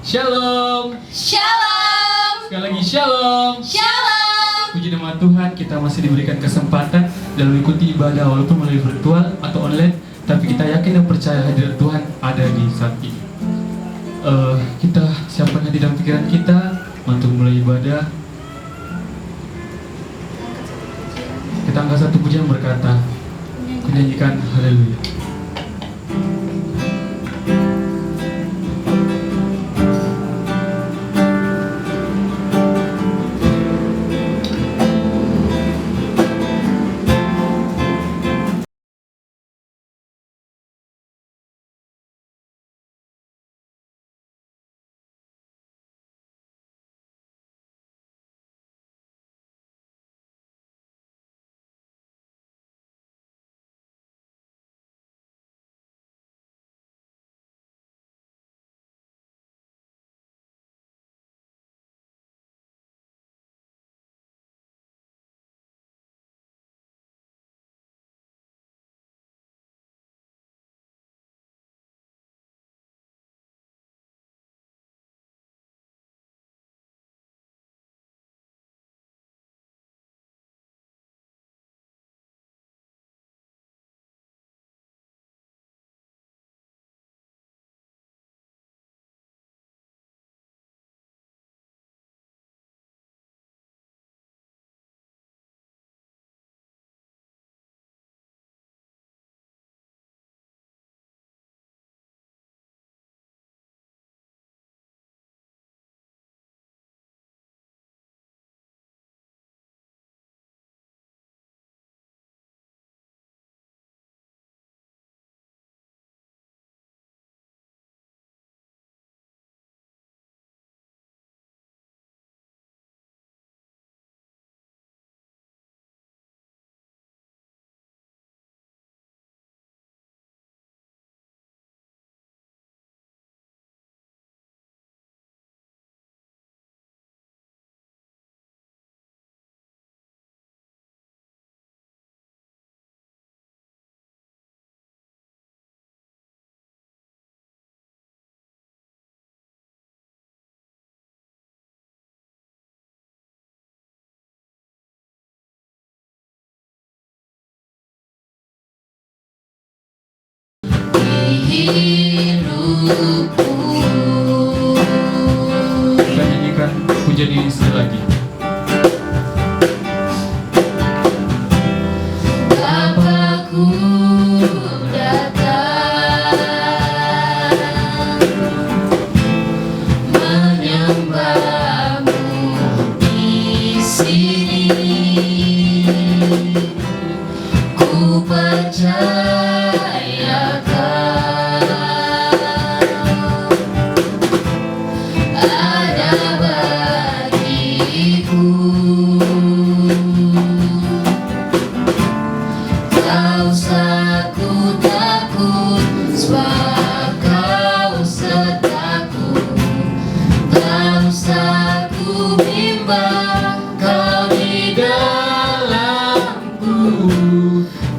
Shalom. Shalom. Sekali lagi shalom. Shalom. Puji nama Tuhan, kita masih diberikan kesempatan dalam mengikuti ibadah walaupun melalui virtual atau online, tapi kita yakin dan percaya hadirat Tuhan ada di saat ini. Kita siapkan hati dan pikiran kita untuk mulai ibadah. Kita angkat satu pujian berkata, menyanyikan haleluya. Kita nyanyikan pujian ini sekali lagi. Bapakku datang menyembahmu di sini. Ku percayakan ada bagiku. Tak usah ku takut, sebab Kau sertaku. Tak usah ku bimbang, Kau di dalamku.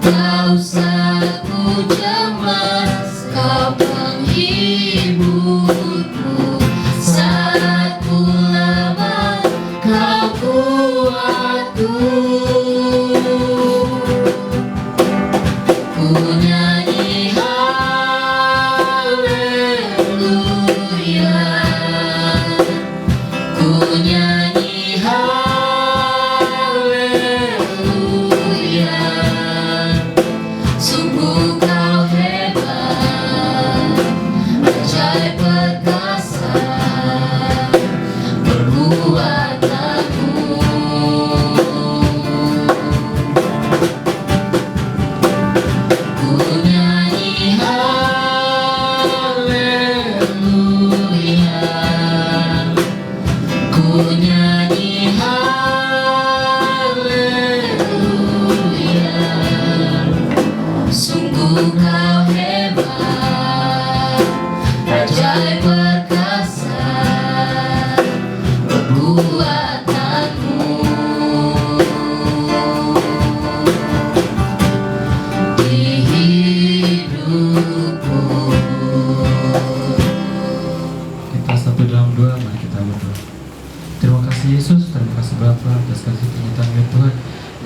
Tak usah ku cemas, Kau penghiburku. Saat ku lemah, Kau kuatku. Ku nyanyi haleluya. Ku nyanyi haleluya. Sungguh Kau hebat, ajaib perkasa perbuatanmu. Ku nyanyi haleluya. Ku nyanyi haleluya. Sungguh Kau hebat, ajaib perkasa perbuatanmu. Di hidupku. Kita satu dalam kasih Yesus, terima kasih Bapa atas kasih penyertaan ya Tuhan,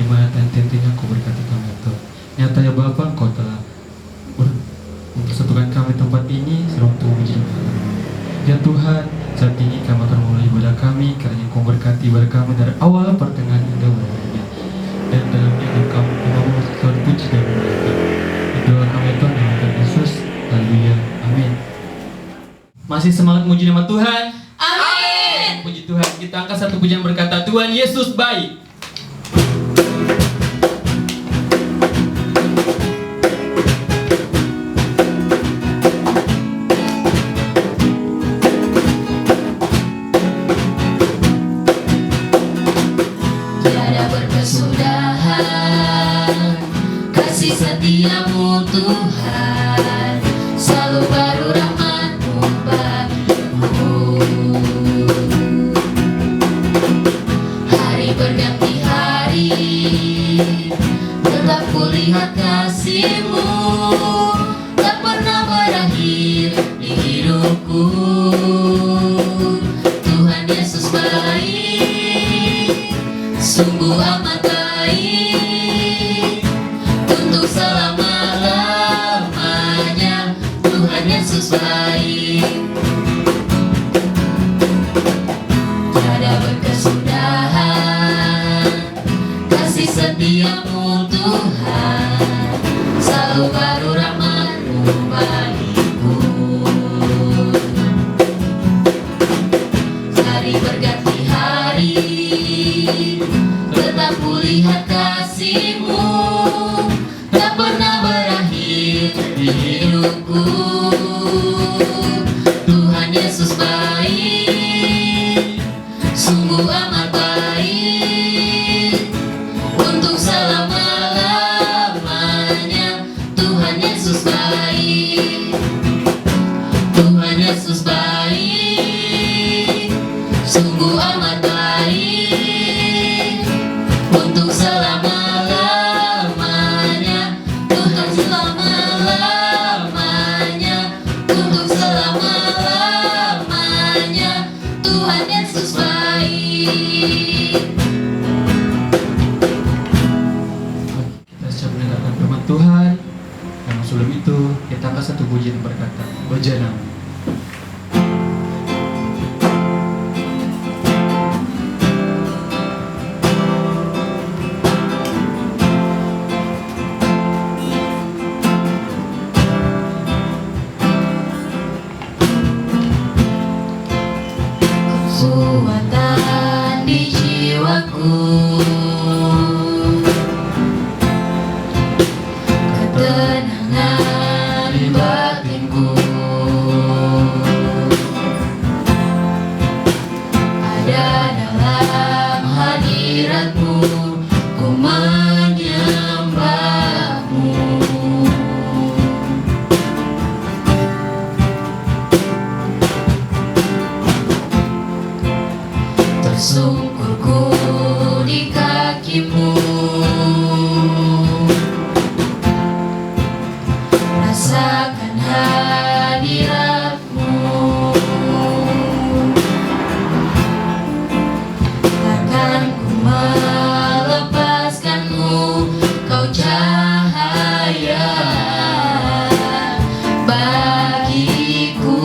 di mana tentunya Kau berkati kami ya Tuhan. Nyata ya Bapa, Kau telah mempersatukan kami tempat ini serta untuk memuji ya Tuhan. Saat ini kami akan memulai ibadah kami, karena Kau berkati ibadah kami dari awal pertengahan hingga akhirnya. Dan dalamnya kami selalu puji dan memuliakan. Doa kami ya Tuhan, dalam nama Yesus. Haleluya. Amin. Masih semangat memuji nama Tuhan? Amin. Puji Tuhan. Kita angkat satu pujian berkata, Tuhan Yesus baik. Tiada berkesudahan kasih setiamu Tuhan, selalu baru rahmat-Mu bagiku. Hari berganti hari, tetap kulihat kasih-Mu, tak pernah berakhir di hidupku. Tuhan Yesus baik, sungguh amat baik, untuk selama-lamanya. Tuhan Yesus baik, tiada berkesudahan kasih setiamu Tuhan, selalu baru rahmat-Mu bagiku. Hari berganti hari, tetap kulihat kasih-Mu, tak pernah berakhir di hidupku. Tuhan Yesus baik, sungguh amat baik, untuk selama-lamanya. Tuhan Yesus baik, Tuhan Yesus baik, sungguh amat baik, untuk selama-lamanya. Tuhan selama-lamanya, untuk selama-lamanya. Tuhan Yesus baik. Kita siap mendengarkan firman Tuhan. Yang sebelum itu kita angkat satu pujian berkata, Bejana. Kekuatan di jiwaku, ketenangan di batinku, ada dalam hadirat-Mu, ku menyembah-Mu. Tersungkurku di kaki-Mu, rasakan hadirat-Mu. Takkan ku melepaskan-Mu, Kau cahaya bagiku.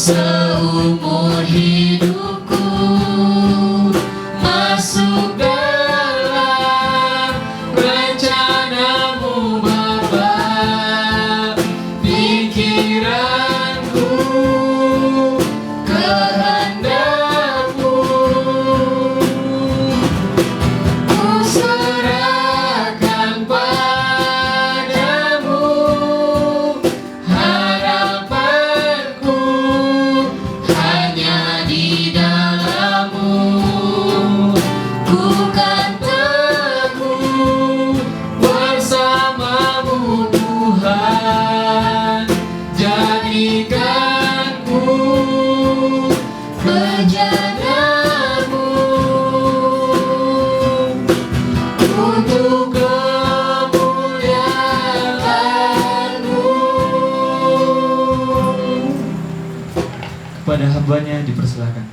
seumur hidupku masuk dalam rencanamu Bapa. Pikiranku, kehendakmu ku serahkan padamu. Harapanku hanya di dalam-Mu. Ku kan teguh bersama-Mu Tuhan. Jadikanku penjagamu untuk kemuliaan-Mu. Kepada hambanya dipersilakan.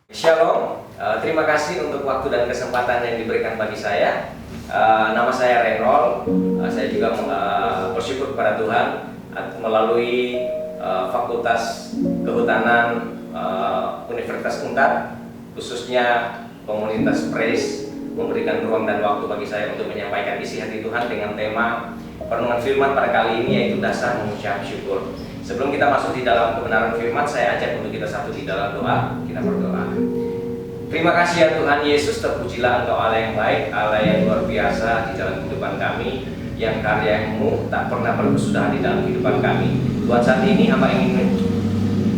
Shalom, terima kasih untuk waktu dan kesempatan yang diberikan bagi saya. Nama saya Renol. Saya juga bersyukur kepada Tuhan melalui Fakultas Kehutanan Universitas Untar, khususnya komunitas Praise, memberikan ruang dan waktu bagi saya untuk menyampaikan isi hati Tuhan dengan tema perenungan firman pada kali ini, yaitu dasar mengucap syukur. Sebelum kita masuk di dalam kebenaran firman, saya ajak untuk kita satu di dalam doa. Kita berdoa. Terima kasih ya Tuhan Yesus, terpujilah Engkau Allah yang baik, Allah yang luar biasa di dalam kehidupan kami, yang karya-Mu tak pernah berkesudahan di dalam kehidupan kami. Tuhan, saat ini hamba ingin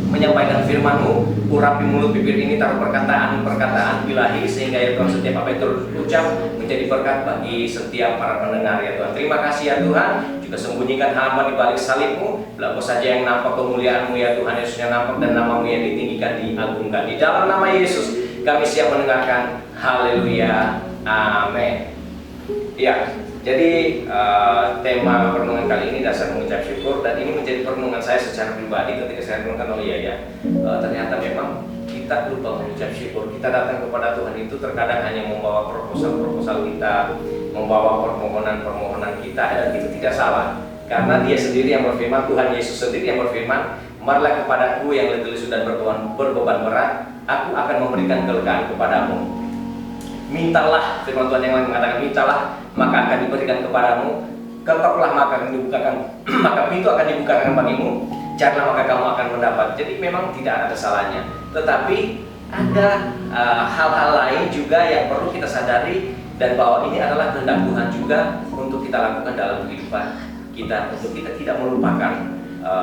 menyampaikan firman-Mu, urapi mulut bibir ini, taruh perkataan-perkataan ilahi, sehingga ya Tuhan setiap apa yang terucap menjadi berkat bagi setiap para pendengar ya Tuhan. Terima kasih ya Tuhan, juga sembunyikan hamba di balik salib-Mu, apa saja yang nampak kemuliaan-Mu ya Tuhan Yesus yang nampak, dan nama-Mu yang ditinggikan, diagungkan. Di dalam nama Yesus kami siap mendengarkan. Haleluya, amin. Ya, jadi tema perenungan kali ini dasar mengucap syukur, dan ini menjadi perenungan saya secara pribadi ketika saya renungkan, oh iya ternyata memang kita lupa mengucap syukur. Kita datang kepada Tuhan itu terkadang hanya membawa proposal kita, membawa permohonan kita, dan itu tidak salah, karena Dia sendiri yang berfirman, Tuhan Yesus sendiri yang berfirman, marilah kepadaku yang letih lesu dan berbeban berat, aku akan memberikan kelegaan kepadamu. Mintalah, firman Tuhan yang lain mengatakan, mintalah maka akan diberikan kepadamu, ketoklah maka akan dibukakan, maka pintu akan dibukakan bagimu, carilah maka kamu akan mendapat. Jadi memang tidak ada salahnya, tetapi ada hal-hal lain juga yang perlu kita sadari, dan bahwa ini adalah kehendak Tuhan juga untuk kita lakukan dalam kehidupan kita, untuk kita tidak melupakan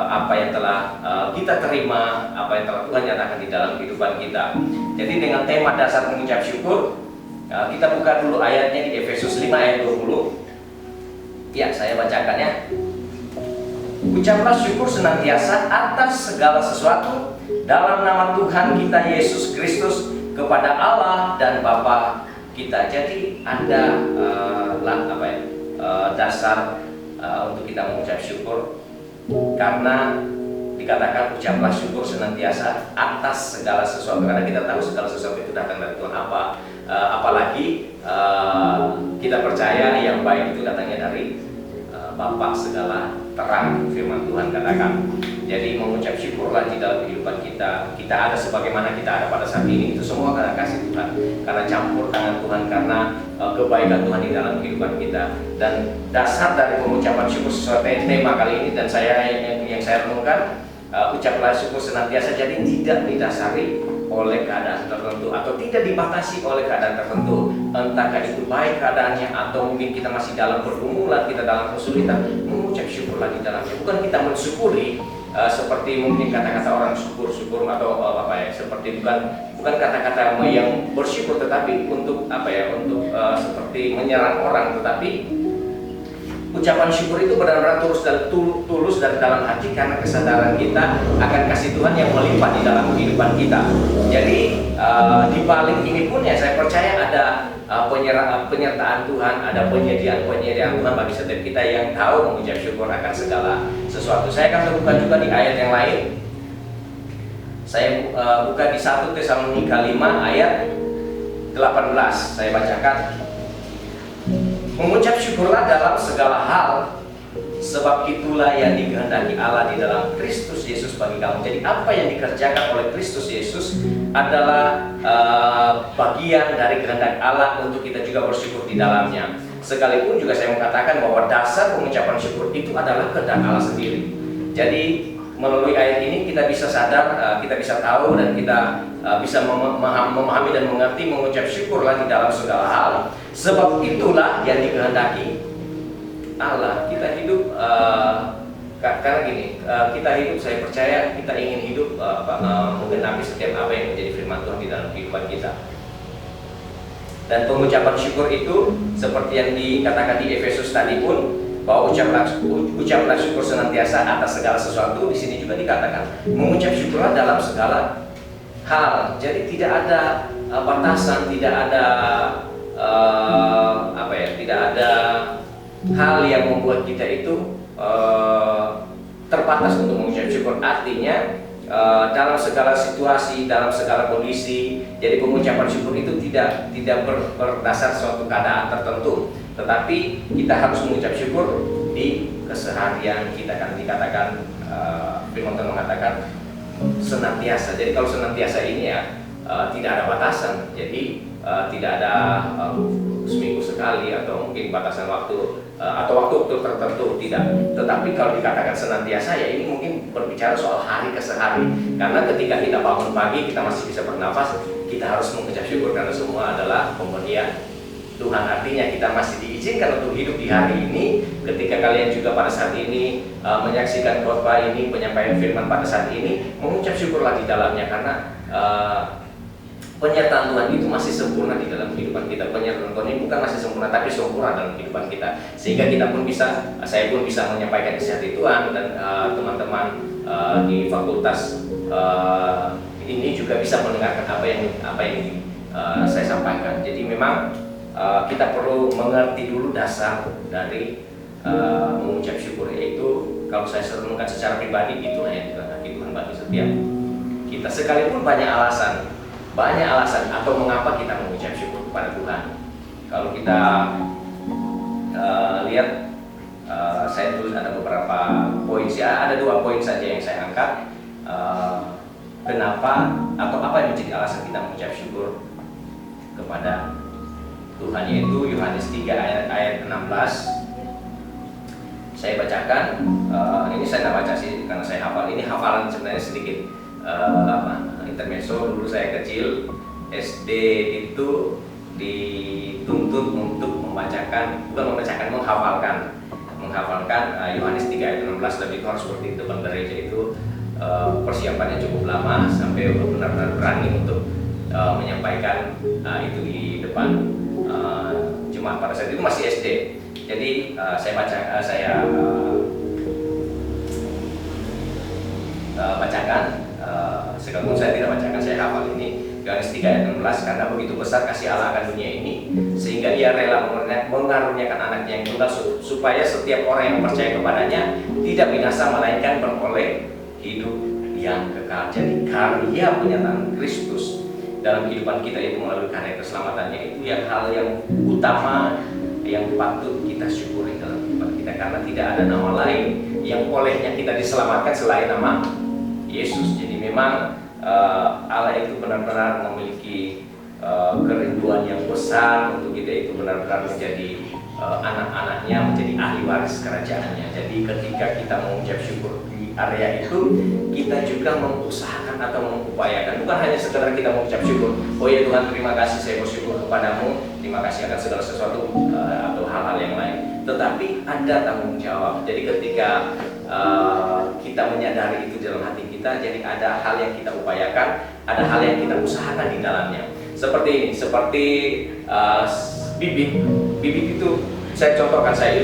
apa yang telah kita terima, apa yang telah Tuhan nyatakan di dalam kehidupan kita. Jadi dengan tema dasar mengucap syukur, kita buka dulu ayatnya di Efesus 5 ayat 20. Ya, saya bacakan ya. Ucaplah syukur senantiasa atas segala sesuatu dalam nama Tuhan kita Yesus Kristus kepada Allah dan Bapa kita. Jadi ada dasar untuk kita mengucap syukur, karena dikatakan ucaplah syukur senantiasa atas segala sesuatu, karena kita tahu segala sesuatu itu datang dari Tuhan. Apalagi kita percaya yang baik itu datangnya dari Bapa segala terang, firman Tuhan katakan. Jadi mengucap syukurlah di dalam kehidupan kita. Kita ada sebagaimana kita ada pada saat ini, itu semua karena kasih Tuhan, karena campur tangan Tuhan, karena kebaikan Tuhan di dalam kehidupan kita. Dan dasar dari pengucapan syukur sesuai tema kali ini, dan saya yang saya renungkan, ucaplah syukur senantiasa, jadi tidak didasari oleh keadaan tertentu atau tidak dibatasi oleh keadaan tertentu, entahkah itu baik keadaannya atau mungkin kita masih dalam pergumulan, kita dalam kesulitan, mengucap syukur lagi dalamnya. Bukan kita mensyukuri seperti mungkin kata-kata orang syukur atau seperti bukan kata-kata yang bersyukur, tetapi untuk seperti menyerang orang, tetapi ucapan syukur itu benar-benar tulus dari dalam hati, karena kesadaran kita akan kasih Tuhan yang melimpah di dalam kehidupan kita. Jadi di balik ini pun ya saya percaya ada penyertaan Tuhan, ada penyediaan Tuhan bagi setiap kita yang tahu mengucap syukur akan segala sesuatu. Saya akan terbuka juga di ayat yang lain. Saya buka di 1 Tesalonika 5 ayat 18. Saya bacakan. Mengucap syukurlah dalam segala hal, sebab itulah yang dikehendaki Allah di dalam Kristus Yesus bagi kamu. Jadi apa yang dikerjakan oleh Kristus Yesus adalah bagian dari kehendak Allah untuk kita juga bersyukur di dalamnya. Sekalipun juga saya mengatakan bahwa dasar pengucapan syukur itu adalah kehendak Allah sendiri. Jadi melalui ayat ini kita bisa sadar, kita bisa tahu dan kita bisa memahami dan mengerti mengucap syukurlah di dalam segala hal. Sebab itulah yang dikehendaki Allah. Kita hidup karena gini, kita hidup, saya percaya kita ingin hidup menggenapi setiap apa yang menjadi firman Tuhan di dalam kehidupan kita. Dan pengucapan syukur itu seperti yang dikatakan di Efesus tadi pun, bahwa ucaplah syukur senantiasa atas segala sesuatu. Di sini juga dikatakan mengucap syukurlah dalam segala hal. Jadi tidak ada batasan, tidak ada tidak ada hal yang membuat kita itu terbatas untuk mengucap syukur. Artinya dalam segala situasi, dalam segala kondisi. Jadi pengucapan syukur itu tidak berdasar suatu keadaan tertentu, tetapi kita harus mengucap syukur di keseharian kita. Kan dikatakan firman Tuhan mengatakan senantiasa. Jadi kalau senantiasa ini ya tidak ada batasan. Jadi tidak ada seminggu sekali atau mungkin batasan waktu atau waktu tertentu, tidak. Tetapi kalau dikatakan senantiasa, ya ini mungkin berbicara soal hari ke sehari. Karena ketika kita bangun pagi, kita masih bisa bernafas, kita harus mengucap syukur karena semua adalah pemberian Tuhan. Artinya kita masih diizinkan untuk hidup di hari ini. Ketika kalian juga pada saat ini menyaksikan khotbah ini, penyampaian firman pada saat ini, mengucap syukurlah di dalamnya, karena penyertaan Tuhan itu masih sempurna di dalam kehidupan kita. Penyertaan Tuhan ini bukan masih sempurna, tapi sempurna dalam kehidupan kita. Sehingga kita pun bisa, saya pun bisa menyampaikan isi hati Tuhan, dan teman-teman di fakultas ini juga bisa mendengarkan apa yang saya sampaikan. Jadi memang kita perlu mengerti dulu dasar dari mengucap syukur, yaitu kalau saya renungkan secara pribadi, itulah yang dikehendaki Tuhan bagi setiap kita. Sekalipun banyak alasan atau mengapa kita mengucap syukur kepada Tuhan. Kalau kita lihat, saya tulis ada beberapa poin, ada 2 poin saja yang saya angkat. Kenapa atau apa yang menjadi alasan kita mengucap syukur kepada Tuhan, yaitu Yohanes 3 ayat 16. Saya bacakan, ini saya tidak baca sih karena saya hafal. Ini hafalan sebenarnya sedikit intermezzo. Dulu saya kecil SD itu dituntut untuk menghafalkan Yohanes 3 ayat 16, dan itu harus seperti di depan gereja. Itu persiapannya cukup lama sampai benar-benar berani untuk menyampaikan itu di depan jemaat. Pada saat itu masih SD. Jadi saya bacakan, sekalipun saya tidak bacakan, saya hafal ini. Yohanes 3 ayat 16, karena begitu besar kasih Allah akan dunia ini, sehingga Ia rela mengaruniakan anaknya yang tunggal, supaya setiap orang yang percaya kepadanya tidak binasa, melainkan beroleh hidup yang kekal. Jadi karya penyataan Kristus dalam kehidupan kita itu melalui karya keselamatannya, itu yang hal yang utama yang patut kita syukuri dalam kehidupan kita, karena tidak ada nama lain yang olehnya kita diselamatkan selain nama Yesus. Jadi memang Allah itu benar-benar memiliki kerinduan yang besar untuk kita itu benar-benar menjadi anak-anaknya, menjadi ahli waris kerajaannya. Jadi ketika kita mengucap syukur di area itu, kita juga mengusahakan atau mengupayakan, bukan hanya sekedar kita mengucap syukur, oh ya Tuhan terima kasih, saya bersyukur kepadamu, terima kasih akan segala sesuatu atau hal-hal yang lain, tetapi ada tanggung jawab. Jadi ketika kita menyadari itu dalam hati kita, jadi ada hal yang kita upayakan, ada hal yang kita usahakan di dalamnya. Seperti ini, seperti bibit itu saya contohkan, saya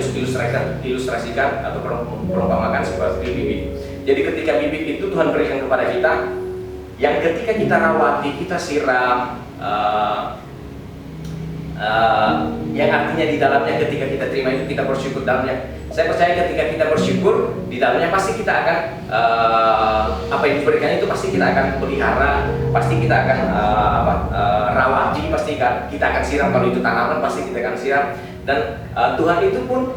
ilustrasikan atau perumpamakan seperti bibit. Jadi ketika bibit itu Tuhan berikan kepada kita, yang ketika kita rawati, kita siram, yang artinya di dalamnya ketika kita terima itu kita bersyukur dalamnya. Saya percaya ketika kita bersyukur di dalamnya, pasti kita akan apa yang diberikan itu pasti kita akan pelihara, pasti kita akan rawati, pasti kita akan siram. Kalau itu tanaman pasti kita akan siram. Dan Tuhan itu pun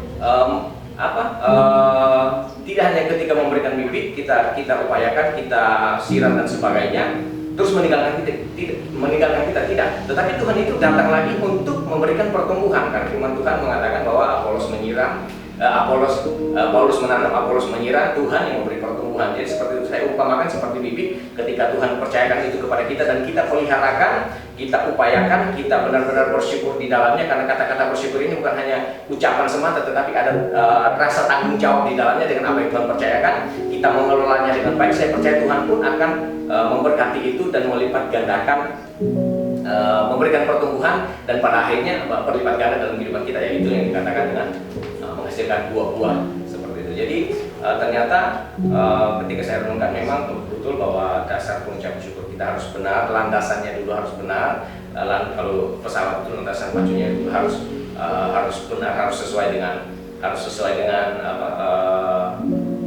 tidak hanya ketika memberikan bibit kita upayakan, kita siram dan sebagainya, terus meninggalkan kita tidak. Tetapi Tuhan itu datang lagi untuk memberikan pertumbuhan, karena firman Tuhan mengatakan bahwa Apolos menyiram, Paulus menanam, Apolos menyiram, Tuhan yang memberi pertumbuhan. Jadi seperti itu, saya umpamakan seperti bibit, ketika Tuhan percayakan itu kepada kita dan kita peliharakan, kita upayakan, kita benar-benar bersyukur di dalamnya, karena kata-kata bersyukur ini bukan hanya ucapan semata, tetapi ada rasa tanggung jawab di dalamnya dengan apa yang Tuhan percayakan. Kita mengelolanya dengan baik, saya percaya Tuhan pun akan memberkati itu dan melipat gandakan, memberikan pertumbuhan, dan pada akhirnya berlipat ganda dalam kehidupan kita, yaitu yang dikatakan dengan menghasilkan buah-buah seperti itu. Jadi ternyata ketika saya renungkan, memang betul bahwa dasar pengucapan syukur kita harus benar, landasannya dulu harus benar. Kalau pesawat itu landasan pacunya itu harus benar, harus sesuai dengan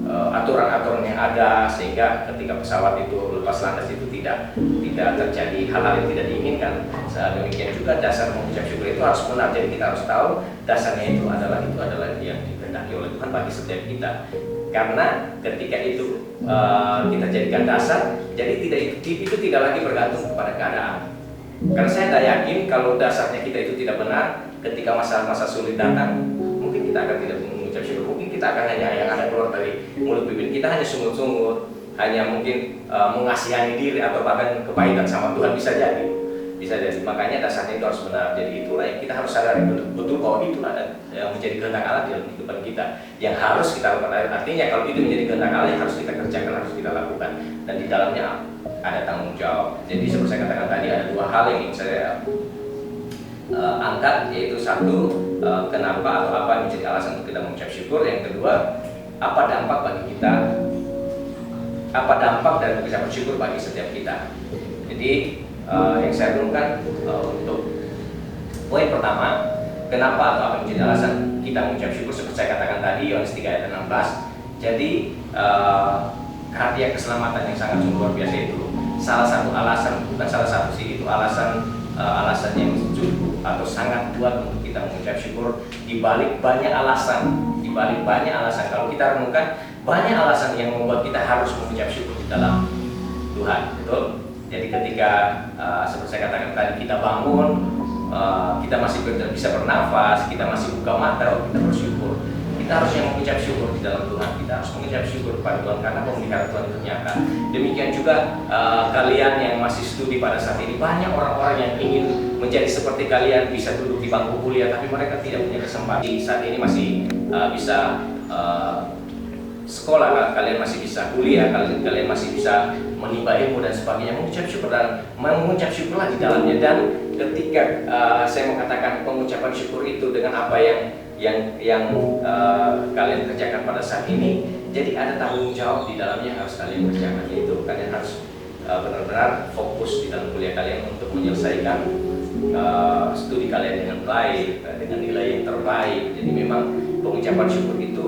aturan-aturan yang ada, sehingga ketika pesawat itu lepas landas itu tidak terjadi hal-hal yang tidak diinginkan. Demikian juga dasar mengucap syukur itu harus benar. Jadi kita harus tahu dasarnya itu adalah yang dikehendaki oleh Tuhan bagi setiap kita. Karena ketika itu kita jadikan dasar, jadi itu tidak lagi bergantung kepada keadaan. Karena saya tak yakin kalau dasarnya kita itu tidak benar, ketika masa-masa sulit datang, mungkin kita akan tidak mengucap syukur. Mungkin kita akan hanya yang ada keluar dari mulut bibir kita hanya sungut-sungut, hanya mungkin mengasihani diri, atau bahkan kepahitan sama Tuhan, bisa jadi. Makanya dasarnya itu harus benar. Jadi itulah yang kita harus sadari betul bahwa itulah yang menjadi kehendak Allah dalam kehidupan kita, yang harus kita lakukan. Artinya kalau itu menjadi kehendak Allah, yang harus kita kerjakan, harus kita lakukan, dan di dalamnya ada tanggung jawab. Jadi seperti saya katakan tadi, ada dua hal yang ingin saya angkat, yaitu satu, kenapa atau apa yang menjadi alasan untuk kita mengucap syukur. Yang kedua, apa dampak bagi kita, apa dampak dari mengucap syukur bagi setiap kita. Jadi yang saya renungkan untuk poin pertama, kenapa atau apa yang menjadi alasan kita mengucap syukur, seperti saya katakan tadi, Yohanes 3 ayat 16. Jadi karya keselamatan yang sangat luar biasa itu salah satu alasan, bukan salah satu sih, itu alasan yang cukup atau sangat kuat untuk kita mengucap syukur, di balik banyak alasan. Kalau kita renungkan, banyak alasan yang membuat kita harus mengucap syukur di dalam Tuhan, betul? Jadi ketika seperti saya katakan tadi, kita bangun, kita masih bisa bernafas, kita masih buka mata, kita bersyukur. Kita harus yang mengucap syukur di dalam Tuhan. Kita harus mengucap syukur kepada Tuhan karena pemeliharaan Tuhan itu nyata. Demikian juga kalian yang masih studi pada saat ini, banyak orang-orang yang ingin menjadi seperti kalian, bisa duduk di bangku kuliah, tapi mereka tidak punya kesempatan. Saat ini masih bisa sekolah, kalian masih bisa kuliah, kalian masih bisa menimba ilmu dan sebagainya. Mengucap syukur dan mengucap syukurlah di dalamnya. Dan ketika saya mengatakan pengucapan syukur itu dengan apa yang kalian kerjakan pada saat ini, jadi ada tanggung jawab di dalamnya yang harus kalian kerjakan, yaitu kalian harus benar-benar fokus di dalam kuliah kalian untuk menyelesaikan studi kalian dengan baik, dengan nilai yang terbaik. Jadi memang pengucapan syukur itu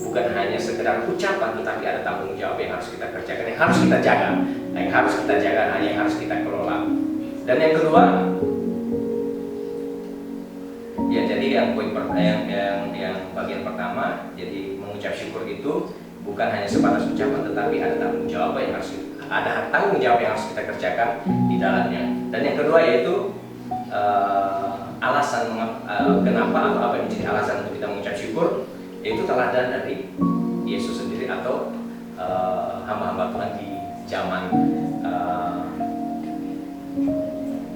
bukan hanya sekedar ucapan, tetapi ada tanggung jawab yang harus kita kerjakan, yang harus kita jaga, yang harus kita kelola. Dan yang kedua, ya, jadi yang bagian pertama, jadi mengucap syukur itu bukan hanya sebatas ucapan, tetapi ada tanggung jawab yang harus kita kerjakan di dalamnya. Dan yang kedua yaitu alasan kenapa atau apa yang menjadi alasan untuk kita mengucap syukur, yaitu teladan dari Yesus sendiri atau hamba-hamba Tuhan di zaman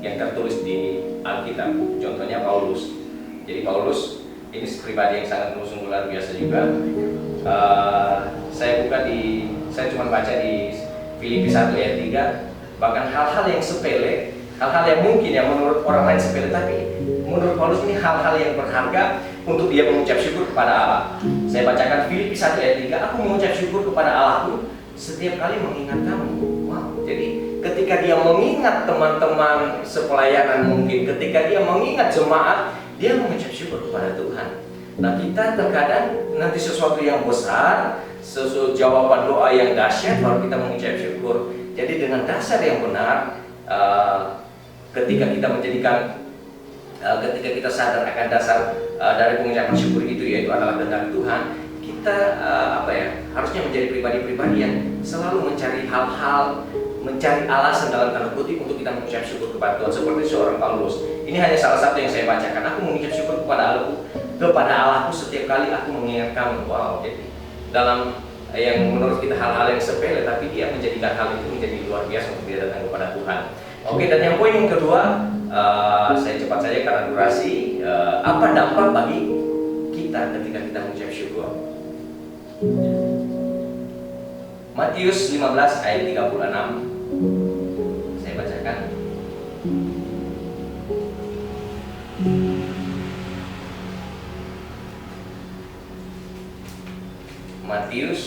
yang tertulis di Alkitab. Contohnya Paulus. Jadi Paulus ini pribadi yang sangat sungguh luar biasa juga. Saya cuma baca di Filipi 1 ayat 3, bahkan hal-hal yang sepele, hal-hal yang mungkin yang menurut orang lain sepele, tapi menurut Paulus ini hal-hal yang berharga untuk dia mengucap syukur kepada Allah. Saya bacakan Filipi 1 ayat 3, aku mengucap syukur kepada Allahku setiap kali mengingat kamu. Wow. Jadi ketika dia mengingat teman-teman sepelayanan, mungkin ketika dia mengingat jemaat, dia mengucap syukur kepada Tuhan. Nah, kita terkadang nanti sesuatu yang besar, sesuatu jawaban doa yang dahsyat, baru kita mengucap syukur. Jadi dengan dasar yang benar, ketika kita sadar akan dasar dari pengucapan syukur itu, yaitu adalah kehendak Tuhan, kita harusnya menjadi pribadi-pribadi yang selalu mencari hal-hal, mencari alasan dalam tanda kutip untuk kita mengucap syukur kepada Tuhan, seperti seorang Paulus. Ini hanya salah satu yang saya bacakan. Aku mengucap syukur kepada Allahku setiap kali aku mengingat kamu. Wow, jadi dalam yang menurut kita hal-hal yang sepele, tapi dia menjadikan hal itu menjadi luar biasa untuk dia datang kepada Tuhan. Oke, dan yang poin yang kedua, saya cepat saja karena durasi. Apa dampak bagi kita ketika kita mengucap syukur? Matius 15 ayat 36. Saya bacakan. Matius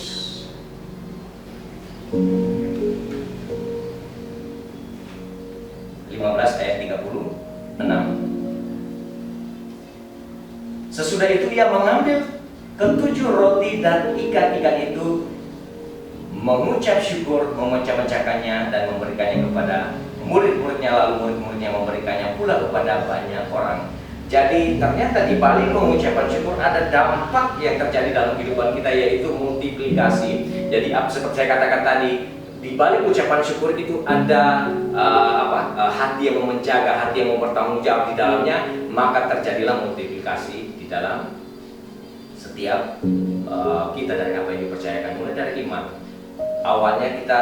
15 ayat 36. Sesudah itu ia mengambil ketujuh roti dan ikan-ikan itu, mengucap syukur, memecah-mecahkannya dan memberikannya kepada murid-muridnya, lalu murid-muridnya memberikannya pula kepada banyak orang. Jadi ternyata di balik pengucapan syukur ada dampak yang terjadi dalam kehidupan kita, yaitu multiplikasi. Jadi seperti saya katakan tadi, di balik ucapan syukur itu ada hati yang menjaga, hati yang bertanggung jawab di dalamnya, maka terjadilah multiplikasi di dalam setiap kita dari apa yang dipercayakan, mulai dari iman. Awalnya kita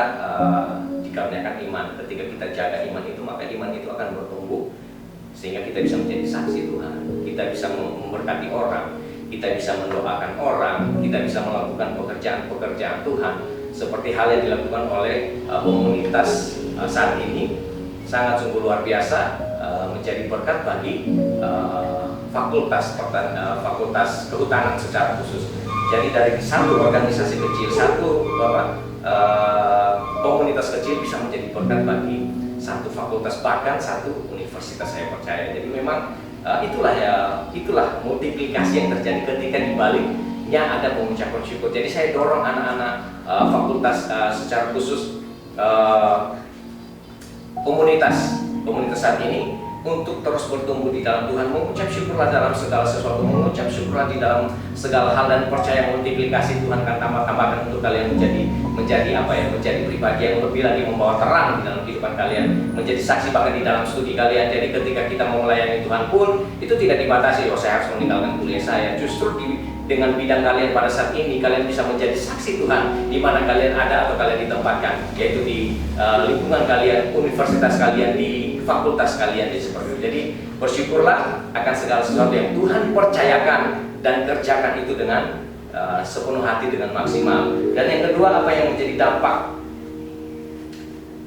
dikaruniakan iman. Ketika kita jaga iman itu, maka iman itu akan bertumbuh sehingga kita bisa menjadi saksi Tuhan. Kita bisa memberkati orang, kita bisa mendoakan orang, kita bisa melakukan pekerjaan-pekerjaan Tuhan, seperti hal yang dilakukan oleh komunitas saat ini. Sangat sungguh luar biasa, menjadi berkat bagi fakultas kehutanan secara khusus. Jadi dari satu organisasi kecil, satu komunitas kecil bisa menjadi berkat bagi satu fakultas, bahkan satu universitas, saya percaya. Jadi memang itulah multiplikasi yang terjadi ketika di baliknya ada pengucapan syukur. Jadi saya dorong anak-anak fakultas secara khusus, komunitas saat ini untuk terus bertumbuh di dalam Tuhan, mengucap syukurlah dalam segala sesuatu, mengucap syukurlah di dalam segala hal, dan percaya multiplikasi Tuhan akan tambah-tambahkan untuk kalian menjadi pribadi yang lebih lagi membawa terang di dalam kehidupan kalian, menjadi saksi bahkan di dalam studi kalian. Jadi ketika kita mau melayani Tuhan pun itu tidak dibatasi, saya harus meninggalkan kuliah saya. Justru dengan bidang kalian pada saat ini, kalian bisa menjadi saksi Tuhan di mana kalian ada atau kalian ditempatkan, yaitu di lingkungan kalian, universitas kalian, di fakultas kalian, seperti itu. Jadi bersyukurlah akan segala sesuatu yang Tuhan percayakan dan kerjakan itu dengan sepenuh hati, dengan maksimal. Dan yang kedua, apa yang menjadi dampak?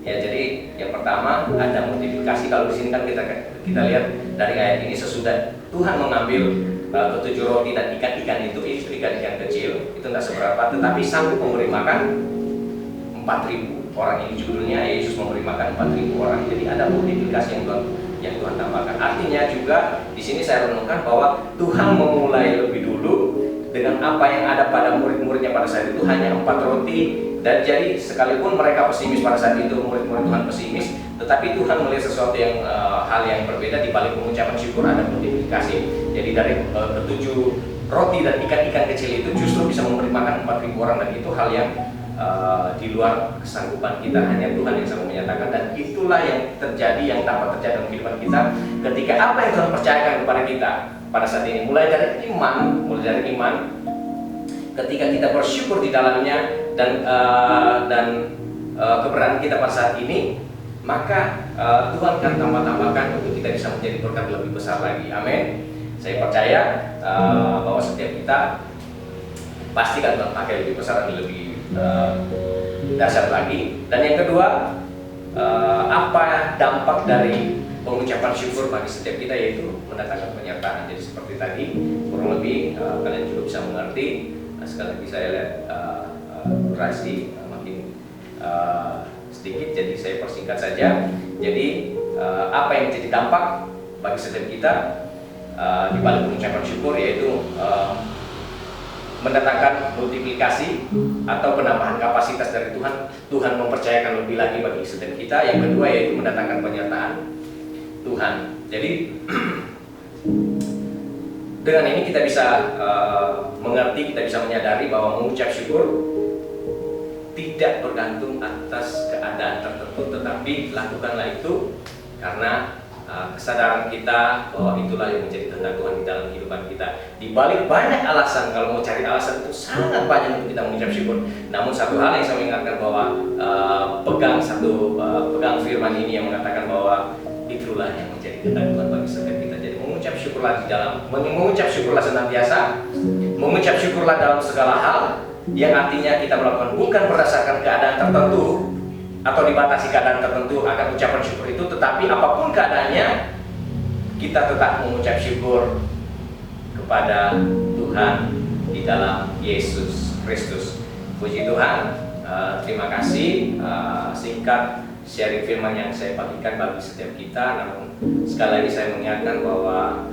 Ya, jadi yang pertama ada multiplikasi. Kalau di sini kan kita lihat dari ayat ini, sesudah Tuhan mengambil ketujuh roti dan ikan-ikan itu ikan-ikan kecil, itu tidak seberapa, tetapi sanggup memberi makan 4.000 orang. Ini judulnya, Yesus memberi makan 4.000 orang. Jadi ada multiplikasi yang Tuhan tambahkan. Artinya juga di sini saya renungkan bahwa Tuhan memulai lebih dulu dengan apa yang ada pada murid-muridnya pada saat itu, hanya 4 roti. Dan jadi sekalipun mereka pesimis pada saat itu, murid-murid Tuhan pesimis, tetapi Tuhan melihat sesuatu yang hal yang berbeda. Di balik pengucapan syukur ada multiplikasi. Jadi dari ketujuh roti dan ikan-ikan kecil itu justru bisa memberi makan 4.000 orang, dan itu hal yang di luar kesanggupan kita, hanya Tuhan yang sanggup menyatakan. Dan itulah yang terjadi, yang dapat terjadi dalam kehidupan kita ketika apa yang Tuhan percayakan kepada kita pada saat ini, mulai dari iman, ketika kita bersyukur di dalamnya dan keberadaan kita pada saat ini, maka Tuhan akan tambah-tambahkan untuk kita bisa menjadi berkat lebih besar lagi. Amin. Saya percaya bahwa setiap kita pasti akan pakai lebih besar dan lebih dasar lagi. Dan yang kedua, apa dampak dari pengucapan syukur bagi setiap kita, yaitu mendatangkan penyertaan. Jadi seperti tadi, kurang lebih kalian juga bisa mengerti. Sekali lagi saya lihat durasi makin sedikit, jadi saya persingkat saja. Jadi apa yang menjadi dampak bagi setiap kita di balik pengucapan syukur, yaitu mendatangkan multiplikasi atau penambahan kapasitas dari Tuhan. Tuhan mempercayakan lebih lagi bagi setiap kita. Yang kedua yaitu mendatangkan penyertaan Tuhan. Jadi dengan ini kita bisa mengerti berarti kita bisa menyadari bahwa mengucap syukur tidak bergantung atas keadaan tertentu, tetapi lakukanlah itu karena kesadaran kita bahwa itulah yang menjadi kehendak Tuhan di dalam kehidupan kita. Di balik banyak alasan, kalau mau cari alasan itu sangat banyak untuk kita mengucap syukur. Namun satu hal yang saya mengingatkan bahwa pegang firman ini yang mengatakan bahwa itulah yang menjadi kehendak Tuhan bagi setiap kita. Jadi mengucap syukurlah senantiasa, mengucap syukurlah dalam segala hal, yang artinya kita melakukan bukan berdasarkan keadaan tertentu atau dibatasi keadaan tertentu akan ucapan syukur itu, tetapi apapun keadaannya kita tetap mengucap syukur kepada Tuhan di dalam Yesus Kristus. Puji Tuhan. Terima kasih singkat sharing firman yang saya bagikan bagi setiap kita. Namun sekali lagi saya mengingatkan bahwa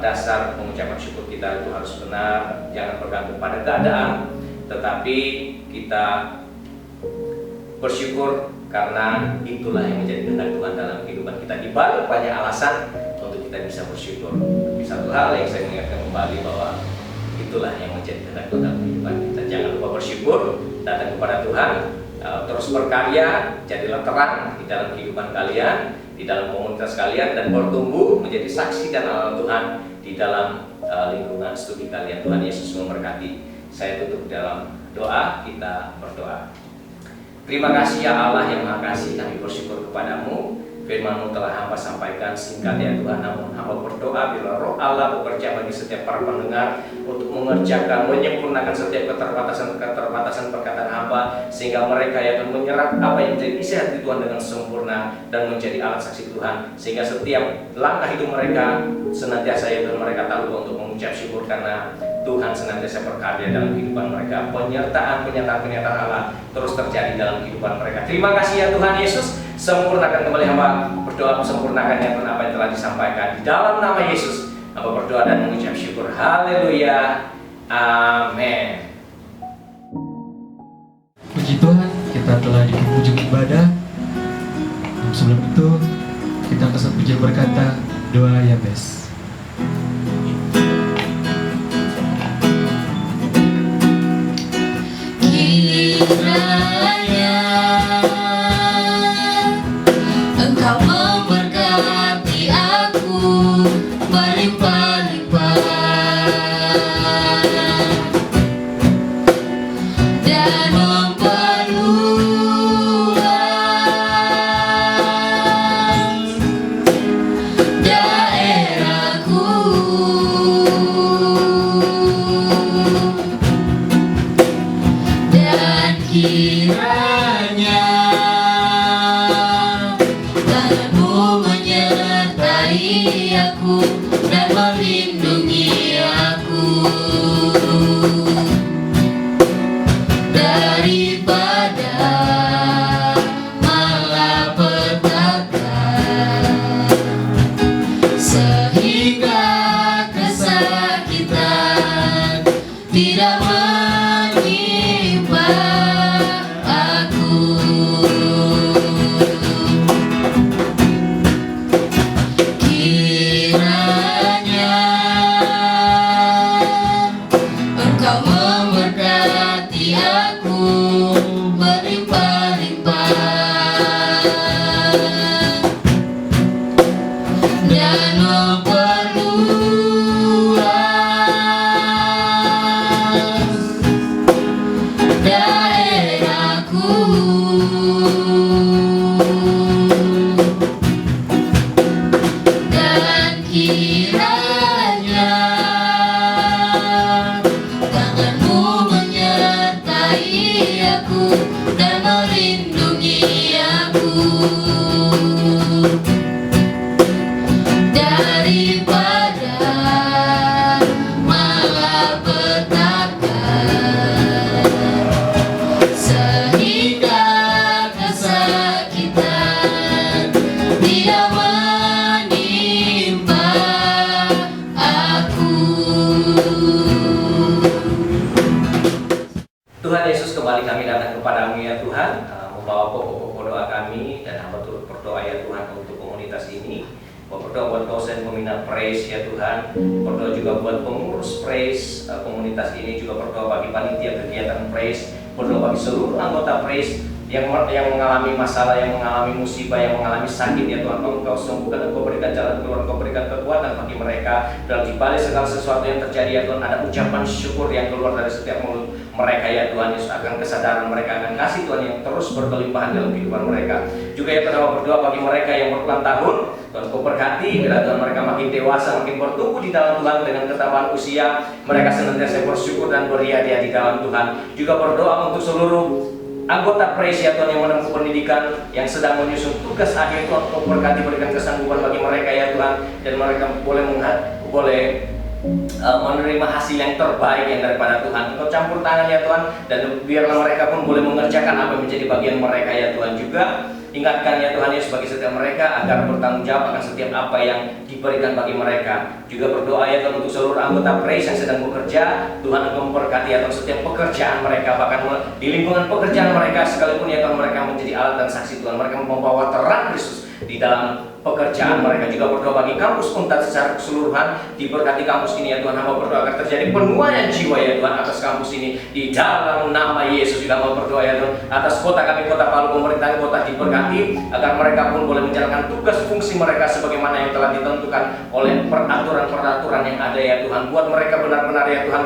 dasar pengucapan syukur kita itu harus benar, jangan bergantung pada keadaan, tetapi kita bersyukur karena itulah yang menjadi kehendak Tuhan dalam kehidupan kita. Di balik banyak alasan untuk kita bisa bersyukur. Tapi satu hal yang saya mengingatkan kembali bahwa itulah yang menjadi kehendak Tuhan dalam kehidupan kita. Jangan lupa bersyukur, datang kepada Tuhan, terus berkarya, jadilah terang di dalam kehidupan kalian, di dalam komunitas kalian, dan bertumbuh menjadi saksi dan alat Tuhan di dalam lingkungan studi kalian. Tuhan Yesus memberkati. Saya tutup dalam doa, kita berdoa. Terima kasih ya Allah yang Maha Kasih, kami bersyukur kepadamu. Firman-Mu telah hamba sampaikan singkat ya Tuhan, namun hamba berdoa bila Roh Allah bekerja bagi setiap para pendengar untuk mengerjakan, menyempurnakan setiap keterbatasan perkataan hamba, sehingga mereka yang akan menyerap apa yang menjadi isi hati Tuhan dengan sempurna dan menjadi alat saksi Tuhan, sehingga setiap langkah hidup mereka senantiasa ya Tuhan mereka tahu untuk mengucap syukur karena Tuhan senantiasa berkarya dalam kehidupan mereka. Penyertaan Allah terus terjadi dalam kehidupan mereka. Terima kasih ya Tuhan Yesus. Sempurnakan kembali hamba berdoa, sempurnakan ya Tuhan apa yang telah disampaikan. Di dalam nama Yesus hamba berdoa dan mengucap syukur. Haleluya. Amin. Puji Tuhan, kita telah di penghujung ibadah. Sebelum itu kita angkat satu pujian berkata doa Yabes. Kiranya Engkau memberkati aku berlimpah-limpah dan memperluas daerahku, dan kiranya tangan-Mu menyertai aku dan melindungi aku daripada malapetaka, sehingga kesakitan tidak menimpa aku. Kiranya Engkau memberkati aku berlimpah-limpah dan memperluas daerahku, dan kiranya tangan-Mu menyertai aku dan melindungi aku daripada malapetaka, sehingga kesakitan tidak menimpa aku. Tuhan Yesus, kembali kami datang kepadamu ya Tuhan, membawa pokok-pokok doa kami, dan hamba turut berdoa ya Tuhan untuk komunitas ini. Hamba berdoa buat dosen pembina Praise ya Tuhan. Berdoa juga buat pengurus Praise komunitas ini, juga berdoa bagi panitia kegiatan Praise, berdoa bagi seluruh anggota Praise yang mengalami masalah, yang mengalami musibah, yang mengalami sakit ya Tuhan. Engkau sembuhkan, Engkau berikan jalan keluar, Engkau berikan kekuatan bagi mereka. Dan di balik segala sesuatu yang terjadi ya Tuhan, ada ucapan syukur yang keluar dari setiap mulut mereka ya Tuhan Yesus, akan kesadaran mereka akan kasih Tuhan yang terus berkelimpahan dalam kehidupan mereka. Juga ya Tuhan, berdoa bagi mereka yang berulang tahun, Tuhan Kau berkati, bila Tuhan mereka makin dewasa, makin bertumbuh di dalam Tuhan dengan ketambahan usia, mereka senantiasa bersyukur dan beria-ria di dalam Tuhan. Juga berdoa untuk seluruh anggota Praise ya Tuhan yang menempuh pendidikan, yang sedang menyusun tugas akhir, Tuhan Kau berkati, berikan kesanggupan bagi mereka ya Tuhan, dan mereka boleh menerima hasil yang terbaik yang daripada Tuhan. Engkau campur tangan ya Tuhan, dan biarlah mereka pun boleh mengerjakan apa yang menjadi bagian mereka ya Tuhan. Juga ingatkan ya Tuhan Yesus bagi setiap mereka agar bertanggung jawab akan setiap apa yang diberikan bagi mereka. Juga berdoa ya Tuhan untuk seluruh anggota Praise yang sedang bekerja, Tuhan Engkau memberkati ya Tuhan setiap pekerjaan mereka, bahkan di lingkungan pekerjaan mereka sekalipun ya Tuhan, mereka menjadi alat dan saksi Tuhan, mereka membawa terang Kristus di dalam pekerjaan mereka. Juga berdoa bagi kampus Untat secara keseluruhan, diberkati kampus ini ya Tuhan. Hamba berdoa agar terjadi penuaian jiwa ya Tuhan atas kampus ini di dalam nama Yesus. Juga hamba berdoa ya Tuhan atas kota kami, kota Palu, pemerintahan kota diberkati, agar mereka pun boleh menjalankan tugas fungsi mereka sebagaimana yang telah ditentukan oleh peraturan-peraturan yang ada ya Tuhan. Buat mereka benar-benar ya Tuhan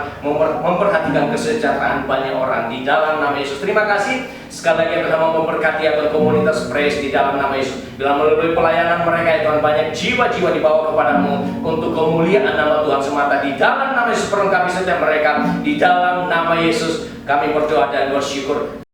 memperhatikan kesejahteraan banyak orang di dalam nama Yesus. Terima kasih sekali lagi ya Tuhan, memberkati ya Tuhan komunitas Praise di dalam nama Yesus. Bila melalui pelayanan mereka ya Tuhan, banyak jiwa-jiwa dibawa kepadamu untuk kemuliaan nama Tuhan semata. Di dalam nama Yesus perlengkapi setiap mereka, di dalam nama Yesus kami berdoa dan bersyukur.